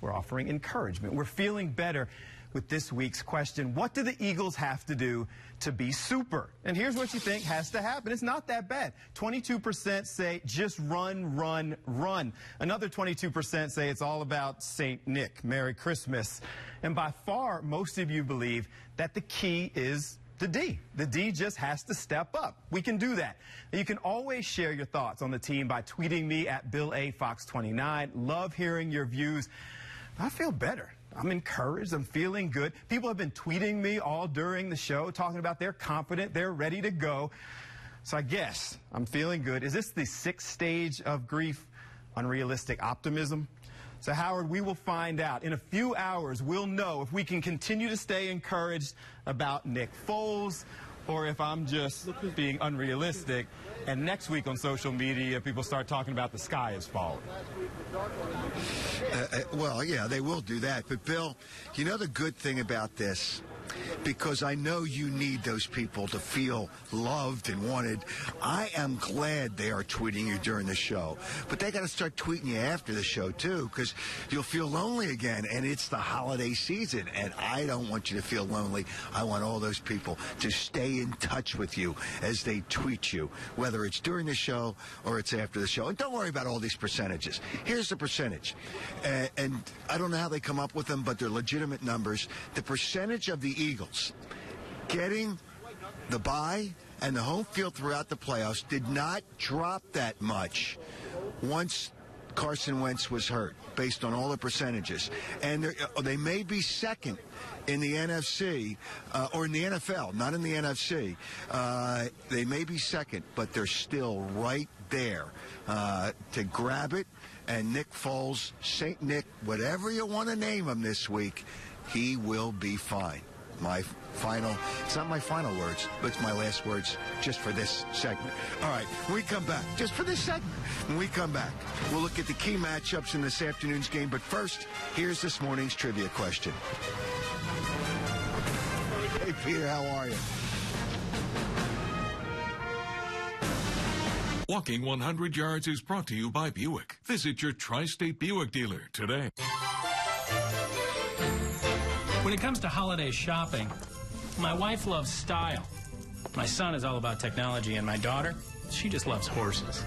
We're offering encouragement. We're feeling better with this week's question. What do the Eagles have to do to be super? And here's what you think has to happen. It's not that bad. 22% say just run, run, run. Another 22% say it's all about St. Nick. Merry Christmas. And by far, most of you believe that the key is the D. The D just has to step up. We can do that. You can always share your thoughts on the team by tweeting me at BillAFox29. Love hearing your views. I feel better. I'm encouraged. I'm feeling good. People have been tweeting me all during the show, talking about they're confident, they're ready to go. So I guess I'm feeling good. Is this the 6th stage of grief? Unrealistic optimism? So, Howard, we will find out. In a few hours, we'll know if we can continue to stay encouraged about Nick Foles or if I'm just being unrealistic, and next week on social media, people start talking about the sky is falling. Well, yeah, they will do that. But, Bill, you know the good thing about this? Because I know you need those people to feel loved and wanted. I am glad they are tweeting you during the show. But they got to start tweeting you after the show, too, because you'll feel lonely again. And it's the holiday season. And I don't want you to feel lonely. I want all those people to stay in touch with you as they tweet you, whether it's during the show or it's after the show. And don't worry about all these percentages. Here's the percentage. And I don't know how they come up with them, but they're legitimate numbers. The percentage of the Eagles getting the bye and the home field throughout the playoffs did not drop that much once Carson Wentz was hurt, based on all the percentages. And they may be second in the NFC, or in the NFL, not in the NFC. They may be second, but they're still right there to grab it. And Nick Foles, St. Nick, whatever you want to name him this week, he will be fine. It's not my final words, but it's my last words just for this segment. All right, when we come back, just for this segment, when we come back, we'll look at the key matchups in this afternoon's game. But first, here's this morning's trivia question. Hey, Peter, how are you? Walking 100 Yards is brought to you by Buick. Visit your Tri-State Buick dealer today. When it comes to holiday shopping, my wife loves style. My son is all about technology, and my daughter, she just loves horses.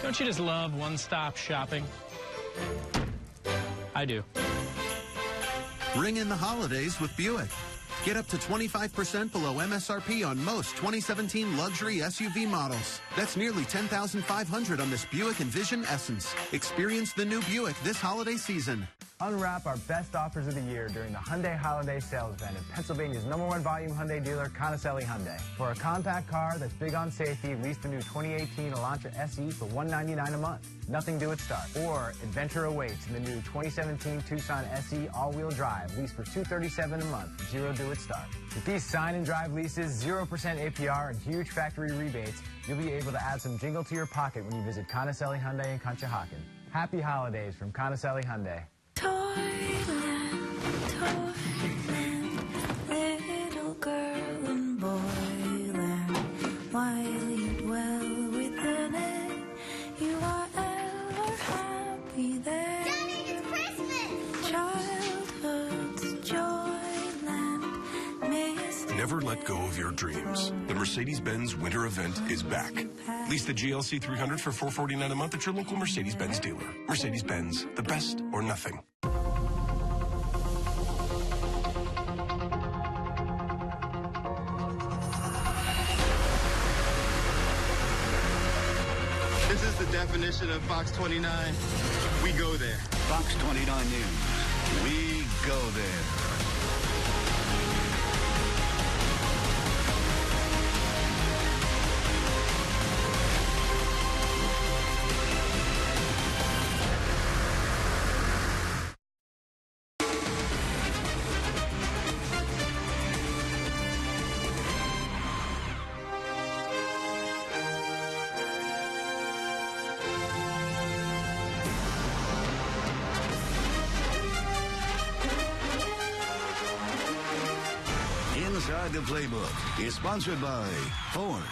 Don't you just love one-stop shopping? I do. Ring in the holidays with Buick. Get up to 25% below MSRP on most 2017 luxury SUV models. That's nearly $10,500 on this Buick Envision Essence. Experience the new Buick this holiday season. Unwrap our best offers of the year during the Hyundai Holiday Sales Event at Pennsylvania's #1 volume Hyundai dealer, Conacelli Hyundai. For a compact car that's big on safety, lease the new 2018 Elantra SE for $199 a month. Nothing due at start. Or adventure awaits in the new 2017 Tucson SE all-wheel drive, leased for $237 a month, 0 due at start. With these sign and drive leases, 0% APR, and huge factory rebates, you'll be able to add some jingle to your pocket when you visit Conacelli Hyundai in Conshohocken. Happy holidays from Conacelli Hyundai. Toyland, little girl in Boyland, while you dwell within it, you are ever happy there. Daddy, it's Christmas! Childhood's joyland, mist. Never let go of your dreams. The Mercedes-Benz Winter Event is back. Lease the GLC 300 for $449 a month at your local Mercedes-Benz dealer. Mercedes-Benz, the best or nothing. This is the definition of Fox 29. We go there. Fox 29 News. We go there. Inside the Playbook is sponsored by Ford.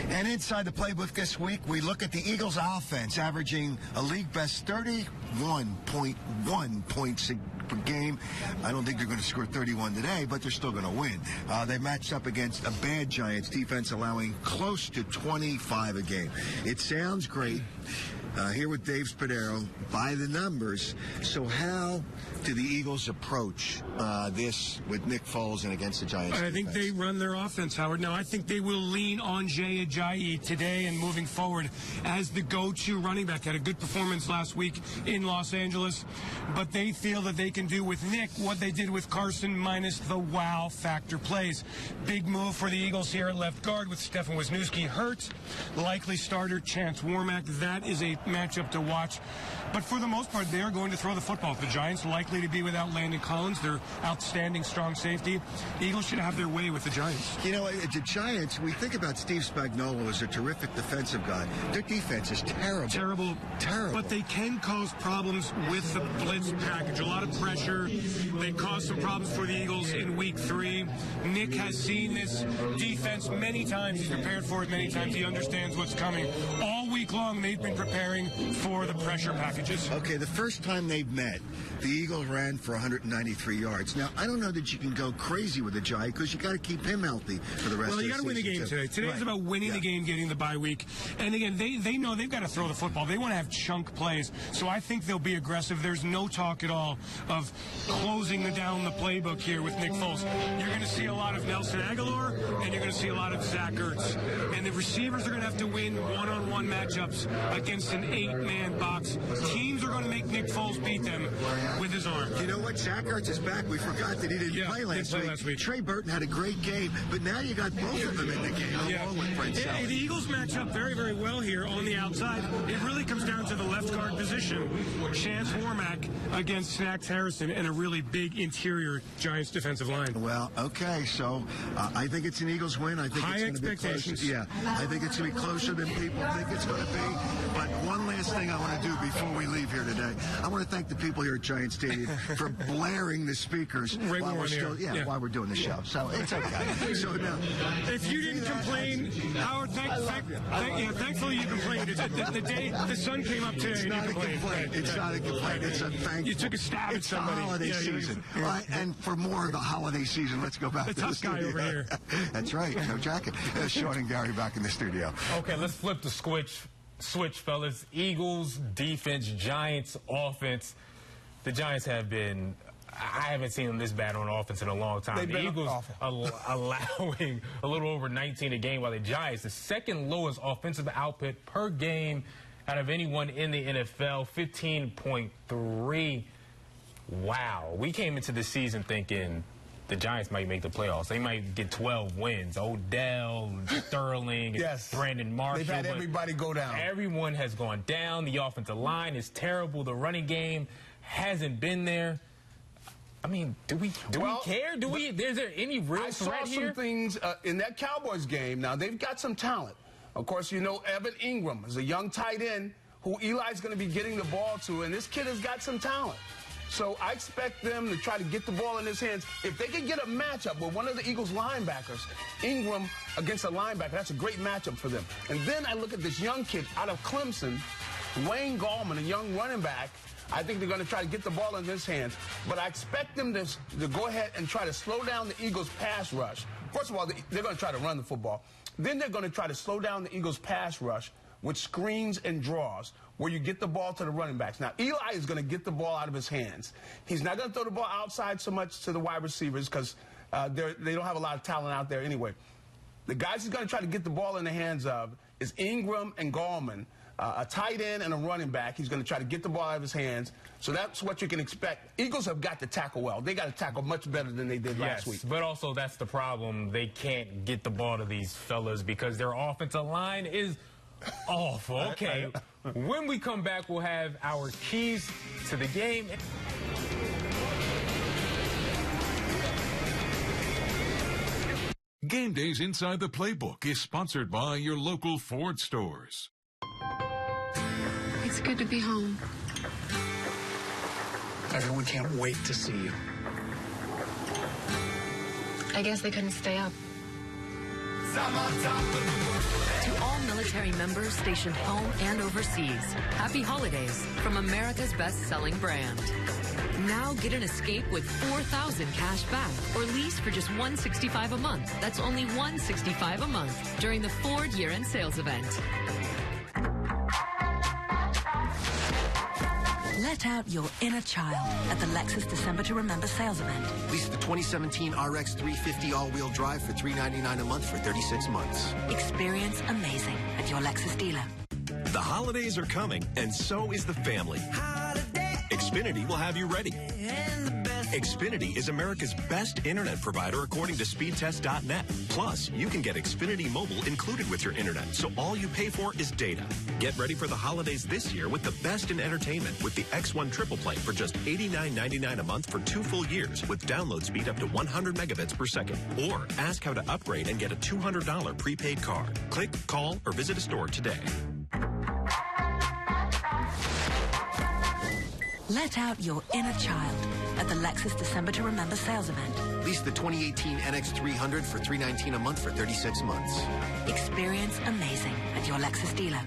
And inside the Playbook this week, we look at the Eagles' offense, averaging a league-best 31.1 points per game. I don't think they're going to score 31 today, but they're still going to win. They matched up against a bad Giants defense, allowing close to 25 a game. It sounds great. Here with Dave Spadaro, by the numbers. So how do the Eagles approach this with Nick Foles and against the Giants? I think they run their offense, Howard. Now, I think they will lean on Jay Ajayi today and moving forward as the go-to running back. Had a good performance last week in Los Angeles, but they feel that they can do with Nick what they did with Carson minus the wow factor plays. Big move for the Eagles here at left guard with Stefan Wisniewski hurt. Likely starter Chance Warmack. That is a matchup to watch. But for the most part, they're going to throw the football. The Giants likely to be without Landon Collins, their outstanding strong safety. Eagles should have their way with the Giants. You know, the Giants, we think about Steve Spagnuolo as a terrific defensive guy. Their defense is terrible. Terrible. But they can cause problems with the blitz package. A lot of pressure. They caused some problems for the Eagles in week 3. Nick has seen this defense many times. He's prepared for it many times. He understands what's coming. All week long, they've been preparing for the pressure packages. Okay, the first time they've met, the Eagles ran for 193 yards. Now, I don't know that you can go crazy with the Giant because you got to keep him healthy for the rest of the season. Well, you got to win the game today. Today's about winning the game, getting the bye week. And again, they know they've got to throw the football. They want to have chunk plays. So I think they'll be aggressive. There's no talk at all of closing down the playbook here with Nick Foles. You're going to see a lot of Nelson Aguilar, and you're going to see a lot of Zach Ertz. And the receivers are going to have to win one-on-one matchups against an 8-man box. Teams are going to make Nick Foles beat them with his arm. You know what? Zach Ertz is back. We forgot that he didn't play last week. Trey Burton had a great game, but now you got both of them in the game along with Brent Sellers. The Eagles match up very, very well here on the outside. It really comes down to the left guard position. Chance Warmack against Snacks Harrison and a really big interior Giants defensive line. Well, okay, so I think it's an Eagles win. I think high it's going to be expectations. close. Yeah, I think it's going to be closer than people think it's going to be. But one last thing I want to do before we leave here today, I want to thank the people here at Giant Stadium for blaring the speakers while we're still, while we're doing the show. So it's okay. So now, if you didn't complain, Howard, thankfully you complained. The day the sun came up today, it's and not you a complained. complaint. It's not a complaint. It's a thank. You took a stab at somebody. It's the holiday season. And for more of the holiday season, let's go back to the tough guy studio. over here. That's right. No jacket. Sean and Gary back in the studio. Okay, let's flip the switch, fellas. Eagles defense, Giants offense. The Giants have been, I haven't seen them this bad on offense in a long time. The Eagles allowing a little over 19 a game, while the Giants, the second lowest offensive output per game out of anyone in the NFL, 15.3. Wow. We came into the season thinking the Giants might make the playoffs. They might get 12 wins. Odell, Sterling, Brandon Marshall. They've had everybody go down. Everyone has gone down. The offensive line is terrible. The running game hasn't been there. I mean, do we care? Is there any real threat here? I saw some things in that Cowboys game. Now, they've got some talent. Of course, you know Evan Ingram is a young tight end who Eli's going to be getting the ball to, and this kid has got some talent. So I expect them to try to get the ball in his hands. If they can get a matchup with one of the Eagles linebackers, Ingram against a linebacker, that's a great matchup for them. And then I look at this young kid out of Clemson, Wayne Gallman, a young running back. I think they're going to try to get the ball in his hands. But I expect them to go ahead and try to slow down the Eagles' pass rush. First of all, they're going to try to run the football. Then they're going to try to slow down the Eagles' pass rush with screens and draws, where you get the ball to the running backs. Now, Eli is going to get the ball out of his hands. He's not going to throw the ball outside so much to the wide receivers because they don't have a lot of talent out there anyway. The guys he's going to try to get the ball in the hands of is Ingram and Gallman, a tight end and a running back. He's going to try to get the ball out of his hands. So that's what you can expect. Eagles have got to tackle well. They got to tackle much better than they did last week. But also that's the problem. They can't get the ball to these fellas because their offensive line is awful. Okay, when we come back, we'll have our keys to the game. Game Days Inside the Playbook is sponsored by your local Ford stores. It's good to be home. Everyone can't wait to see you. I guess they couldn't stay up. To all military members stationed home and overseas, happy holidays from America's best-selling brand. Now get an Escape with $4,000 cash back or lease for just $165 a month. That's only $165 a month during the Ford year-end sales event. Let out your inner child at the Lexus December to Remember sales event. Lease the 2017 RX 350 all-wheel drive for $399 a month for 36 months. Experience amazing at your Lexus dealer. The holidays are coming, and so is the family. Xfinity will have you ready. Xfinity is America's best internet provider according to speedtest.net. Plus, you can get Xfinity Mobile included with your internet, so all you pay for is data. Get ready for the holidays this year with the best in entertainment with the X1 Triple Play for just $89.99 a month for 2 full years with download speed up to 100 megabits per second. Or ask how to upgrade and get a $200 prepaid card. Click, call, or visit a store today. Let out your inner child at the Lexus December to Remember sales event. Lease the 2018 NX300 for $319 a month for 36 months. Experience amazing at your Lexus dealer.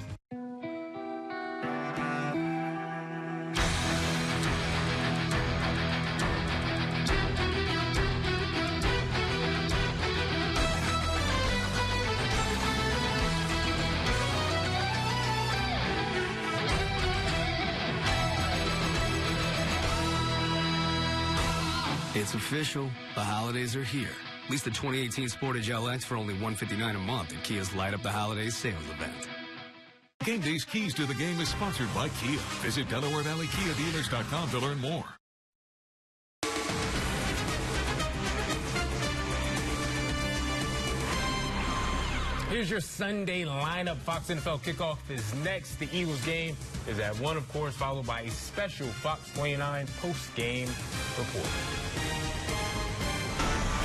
It's official. The holidays are here. Lease the 2018 Sportage LX for only $159 a month at Kia's Light Up the Holidays sales event. Game Day's Keys to the Game is sponsored by Kia. Visit DelawareValleyKiaDealers.com to learn more. Here's your Sunday lineup. Fox NFL kickoff is next. The Eagles game is at 1, of course, followed by a special Fox 29 post-game report.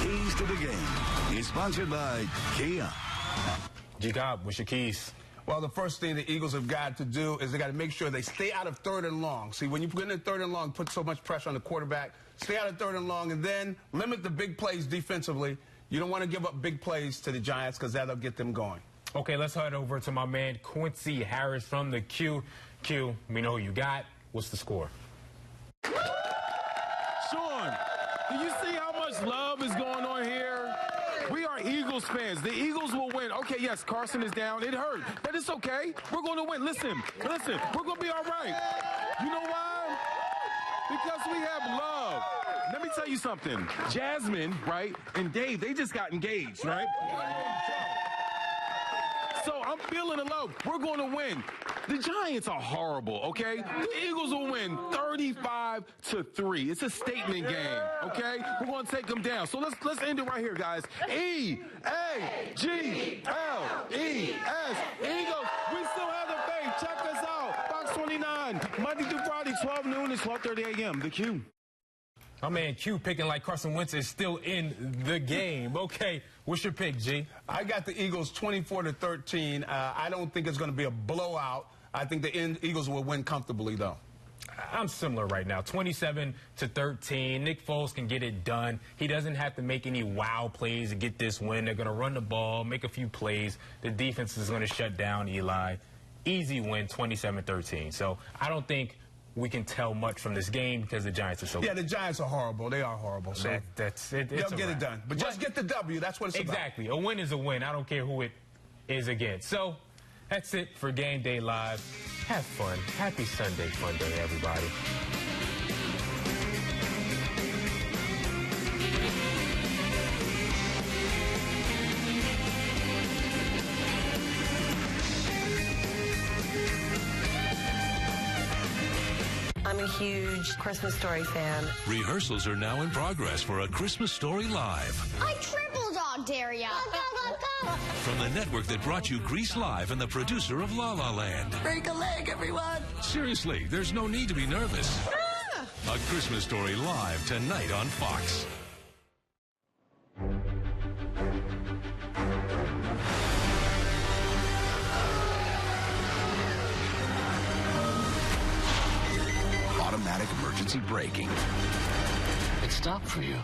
Keys to the Game is sponsored by Kia. G-Cobb, what's your keys? Well, the first thing the Eagles have got to do is they got to make sure they stay out of 3rd and long. See, when you put in 3rd and long, put so much pressure on the quarterback. Stay out of 3rd and long, and then limit the big plays defensively. You don't want to give up big plays to the Giants because that'll get them going. Okay, let's head over to my man Quincy Harris from the Q. Q, we know who you got. What's the score? Sean, do you see how much love is going on here? We are Eagles fans. The Eagles will win. Okay, yes, Carson is down. It hurt, but it's okay. We're going to win. Listen, we're going to be all right. You know why? Because we have love. Let me tell you something. Jasmine, right, and Dave, they just got engaged, right? So I'm feeling the love. We're going to win. The Giants are horrible, okay? The Eagles will win 35-3. It's a statement game, okay? We're going to take them down. So let's end it right here, guys. E-A-G-L-E-S. Eagles, we still have the faith. Check us out. Fox 29, Monday through Friday, 12 noon to 12:30 a.m. The Q. My man Q picking like Carson Wentz is still in the game. Okay, what's your pick, G? I got the Eagles 24-13. I don't think it's going to be a blowout. I think the Eagles will win comfortably, though. I'm similar right now, 27-13. Nick Foles can get it done. He doesn't have to make any wow plays to get this win. They're going to run the ball, make a few plays. The defense is going to shut down Eli. Easy win, 27-13. So I don't think we can tell much from this game because the Giants are so good. Yeah, the Giants are horrible. They are horrible. So that's it. They'll get it done. But just get the W. That's what it's about. Exactly. A win is a win. I don't care who it is against. So that's it for Game Day Live. Have fun. Happy Sunday fun day, everybody. I'm a huge Christmas Story fan. Rehearsals are now in progress for A Christmas Story Live. I triple dog dare ya. Go. From the network that brought you Grease Live and the producer of La La Land. Break a leg, everyone. Seriously, there's no need to be nervous. A Christmas Story Live tonight on Fox. Automatic emergency braking. It stopped for you.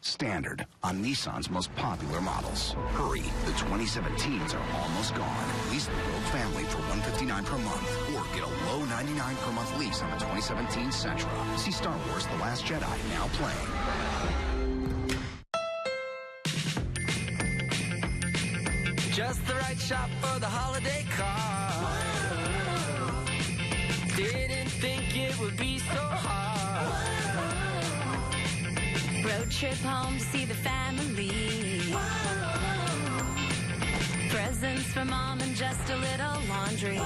Standard on Nissan's most popular models. Hurry, the 2017s are almost gone. Lease the Rogue family for $159 per month, or get a low $99 per month lease on the 2017 Sentra. See Star Wars: The Last Jedi now playing. Just the right shop for the holiday car. Didn't think it would be so hard. Road trip home to see the family. Presents for mom and just a little laundry.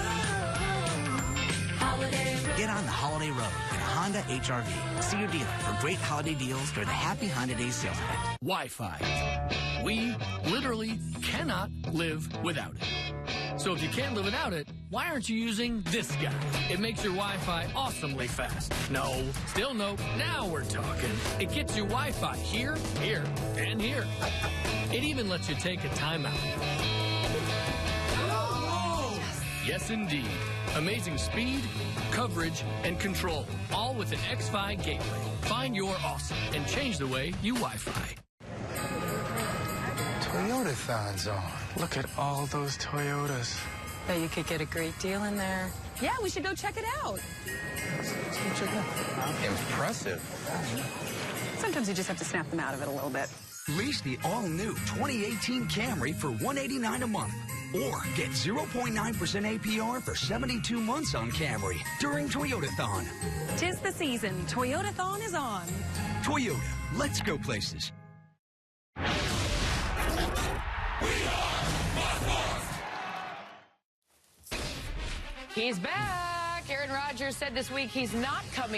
Get on the holiday road in a Honda HR-V. See your dealer for great holiday deals during the Happy Honda Days sales event. Wi-Fi. We literally cannot live without it. So if you can't live without it, why aren't you using this guy? It makes your Wi-Fi awesomely fast. No, still no, now we're talking. It gets your Wi-Fi here, here, and here. It even lets you take a timeout. Yes, indeed. Amazing speed, coverage, and control, all with an X-Fi gateway. Find your awesome and change the way you Wi-Fi. Toyotathon's on. Look at all those Toyotas. Bet you could get a great deal in there. Yeah, we should go check it out. Impressive. Sometimes you just have to snap them out of it a little bit. Lease the all-new 2018 Camry for $189 a month. Or get 0.9% APR for 72 months on Camry during Toyotathon. 'Tis the season. Toyotathon is on. Toyota, let's go places. He's back. Aaron Rodgers said this week he's not coming